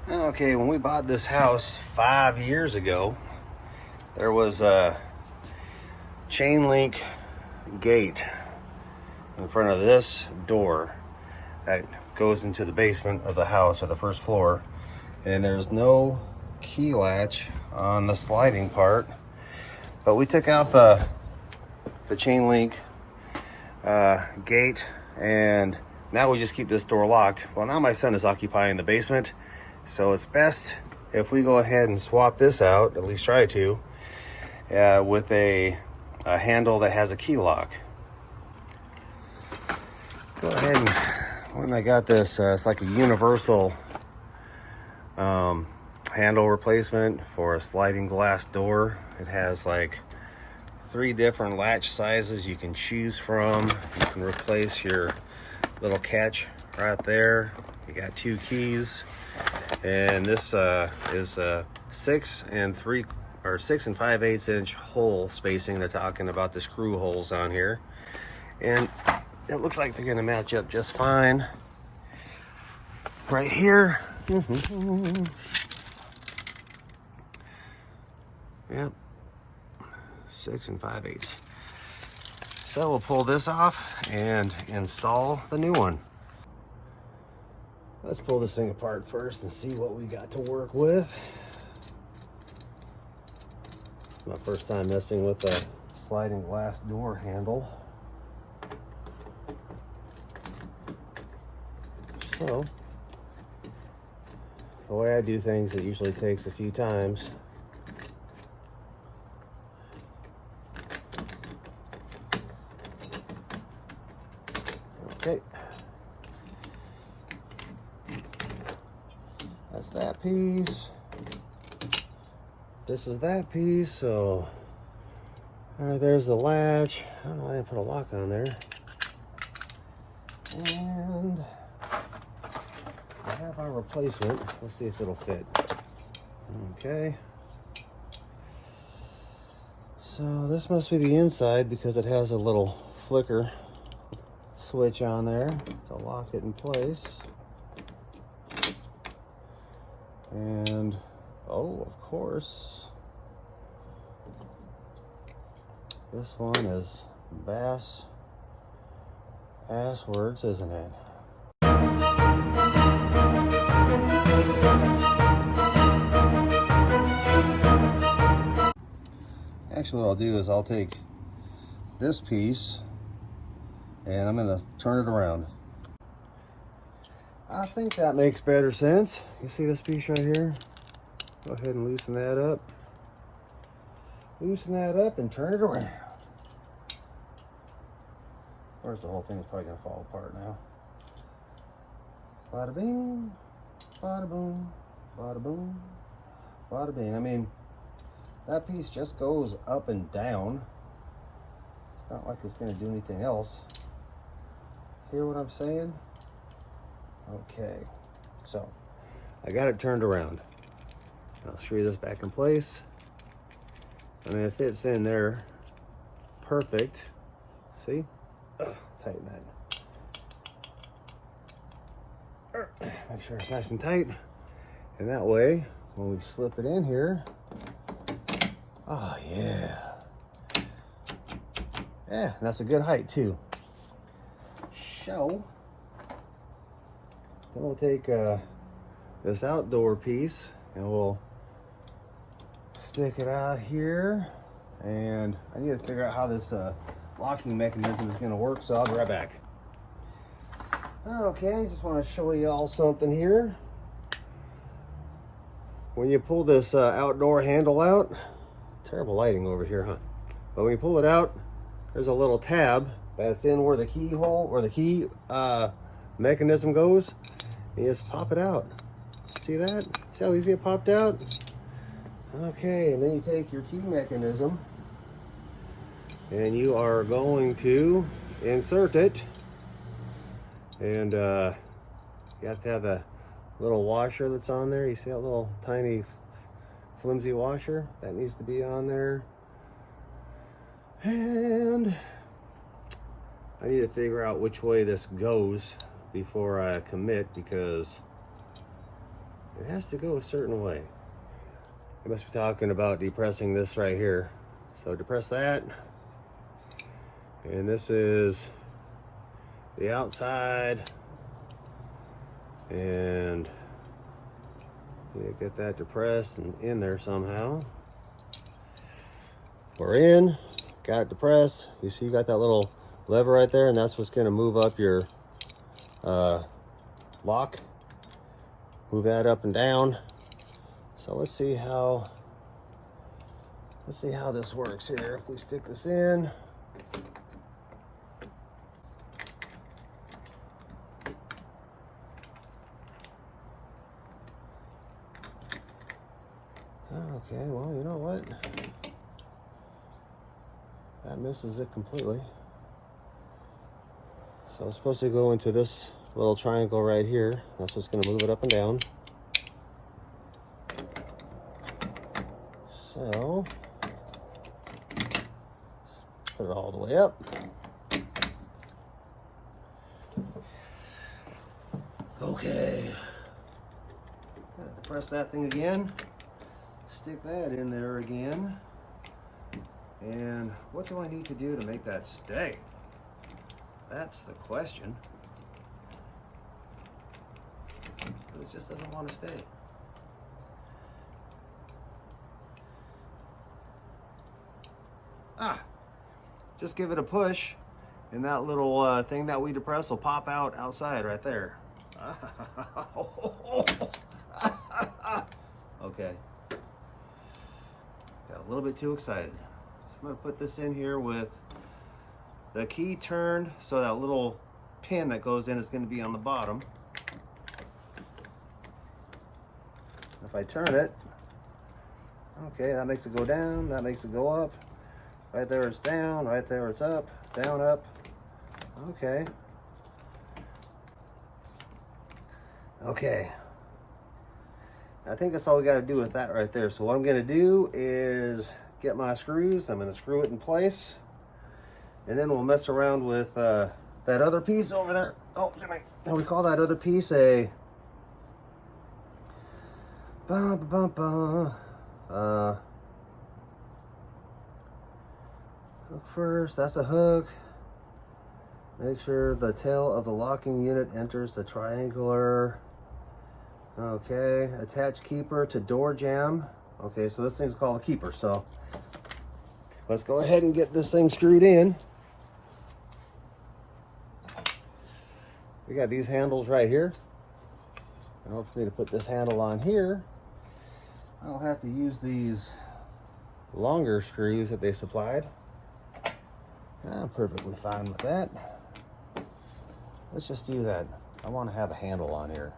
Okay, when we bought this house 5 years ago, there was a chain link gate in front of this door that goes into the basement of the house or the first floor, and there's no key latch on the sliding part. But we took out the chain link gate, and now we just keep this door locked. Well, now my son is occupying the basement, so it's best if we go ahead and swap this out, at least try to, with a handle that has a key lock. Go ahead and, when I got this, it's like a universal handle replacement for a sliding glass door. It has like 3 different latch sizes you can choose from. You can replace your little catch right there. You got 2 keys, and this is 6 and 5/8 inch hole spacing. They're talking about the screw holes on here, and it looks like they're going to match up just fine right here. Yep, 6 and 5/8. So we'll pull this off and install the new one. Let's pull this thing apart first and see what we got to work with. My first time messing with a sliding glass door handle. So, the way I do things, it usually takes a few times. Okay. That's that piece. This is that piece, so there's the latch. I don't know why I didn't put a lock on there. And I have our replacement. Let's see if it'll fit. Okay. So this must be the inside because it has a little flicker switch on there to lock it in place. And oh, of course, this one is bass words, isn't it? Actually, what I'll do is I'll take this piece and I'm going to turn it around. I think that makes better sense. You see this piece right here? Go ahead and loosen that up. Loosen that up and turn it around. Of course, the whole thing is probably going to fall apart now. Bada bing, bada boom, bada boom, bada bing. I mean, that piece just goes up and down. It's not like it's going to do anything else. Hear what I'm saying? Okay, so I got it turned around. I'll screw this back in place. I mean, it fits in there perfect. See? Tighten that. Make sure it's nice and tight. And that way, when we slip it in here, oh yeah. Yeah, that's a good height too. So, then we'll take this outdoor piece and we'll stick it out here. And I need to figure out how this locking mechanism is going to work, so I'll be right back. Okay, just want to show you all something here. When you pull this outdoor handle out, terrible lighting over here, huh? But when you pull it out, there's a little tab that's in where the keyhole or the key mechanism goes. You just pop it out. See that? See how easy it popped out? Okay, and then you take your key mechanism and you are going to insert it. And you have to have a little washer that's on there. You see that little tiny flimsy washer? That needs to be on there. And I need to figure out which way this goes before I commit, because It has to go a certain way. I must be talking about depressing this right here. So depress that. And this is the outside. And you get that depressed and in there somehow. We're in, got it depressed. You see you got that little lever right there, and that's what's gonna move up your lock. Move that up and down. So let's see how this works here. If we stick this in. Okay, well, you know what? That misses it completely. So it's supposed to go into this little triangle right here. That's what's going to move it up and down. So put it all the way up. Okay. Press that thing again. Stick that in there again. And what do I need to do to make that stay? That's the question. It just doesn't want to stay. Just give it a push, and that little thing that we depressed will pop out outside right there. Okay. Got a little bit too excited. So I'm going to put this in here with the key turned, so that little pin that goes in is going to be on the bottom. If I turn it, okay, that makes it go down, that makes it go up. Right there it's down, right there it's up, down, up. Okay. Okay. I think that's all we got to do with that right there. So what I'm going to do is get my screws. I'm going to screw it in place. And then we'll mess around with that other piece over there. Oh, now we call that other piece a hook first. That's a hook. Make sure the tail of the locking unit enters the triangular. Okay, attach keeper to door jamb. Okay, so this thing's called a keeper. So let's go ahead and get this thing screwed in. We got these handles right here. In order for me to put this handle on here, I'll have to use these longer screws that they supplied. I'm perfectly fine with that. Let's just do that. I want to have a handle on here.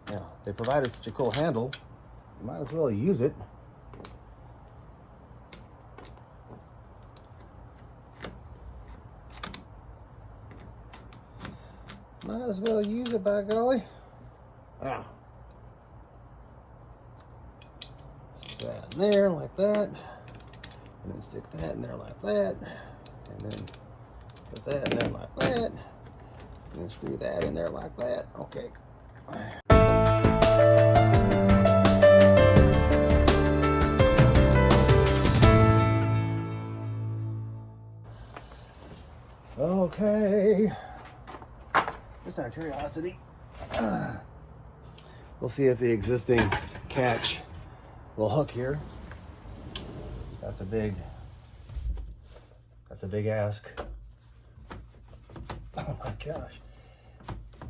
Yeah, they provided such a cool handle, you might as well use it. Might as well use it, by golly. Stick that in there like that. And then stick that in there like that. And then put that in there like that. And then screw that in there like that. Okay. Okay. Just out of curiosity, we'll see if the existing catch will hook here. That's a big ask. Oh my gosh.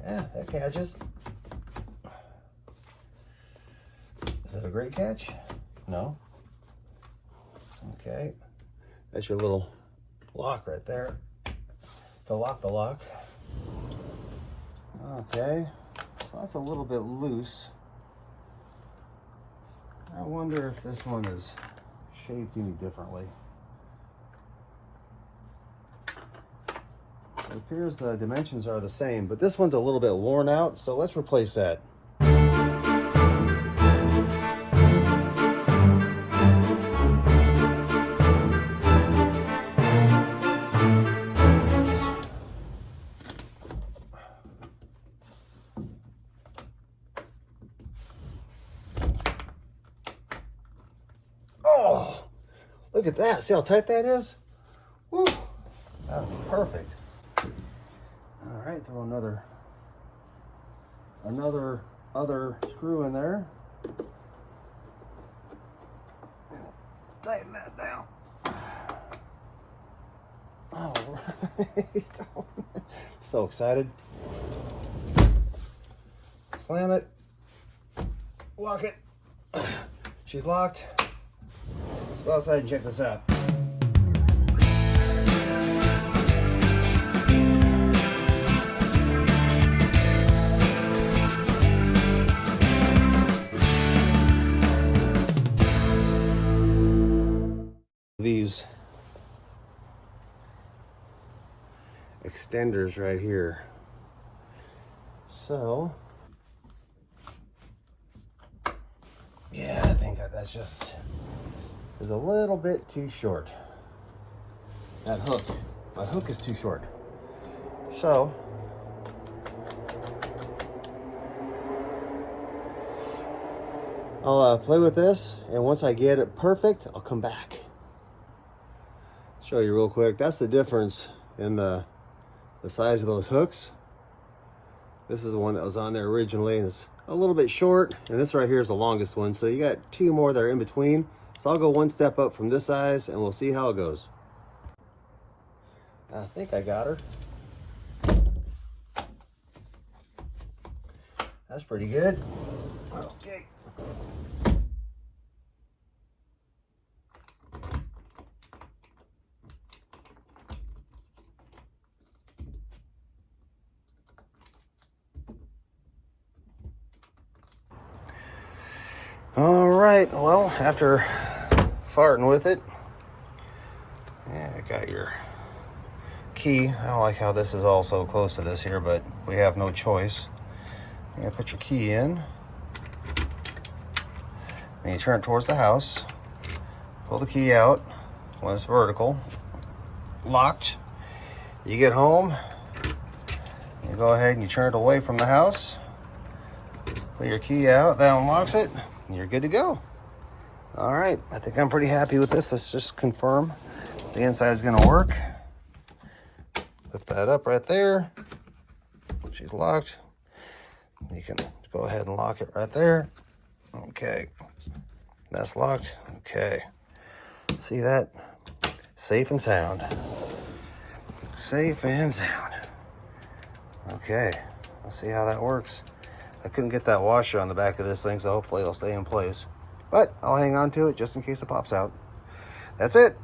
Yeah, that catches. Is that a great catch? No. Okay. That's your little lock right there to lock the lock. Okay, so that's a little bit loose. I wonder if this one is shaped any differently. It appears the dimensions are the same, but this one's a little bit worn out, so let's replace that. Look at that. See how tight that is? Woo! That'll be perfect. All right, throw other screw in there. Tighten that down. All right. So excited. Slam it. Lock it. She's locked. Let's go outside and check this out. These extenders right here. So yeah, I think that's just is a little bit too short. My hook is too short. So I'll play with this, and once I get it perfect, I'll come back. Show you real quick. That's the difference in the size of those hooks. This is the one that was on there originally, and it's a little bit short, and this right here is the longest one. So you got two more that are in between. So I'll go one step up from this size, and we'll see how it goes. I think I got her. That's pretty good. Okay. All right, well, after farting with it, yeah, I got your key. I don't like how this is all so close to this here, but we have no choice. You put your key in, then you turn it towards the house, pull the key out when it's vertical, locked. You get home, you go ahead and you turn it away from the house, pull your key out, that unlocks it, and you're good to go. All right, I think I'm pretty happy with this. Let's just confirm the inside is gonna work. Lift that up right there. She's locked. You can go ahead and lock it right there. Okay, that's locked. Okay, see that? Safe and sound. Safe and sound. Okay, let's see how that works. I couldn't get that washer on the back of this thing, so hopefully it'll stay in place. But I'll hang on to it just in case it pops out. That's it.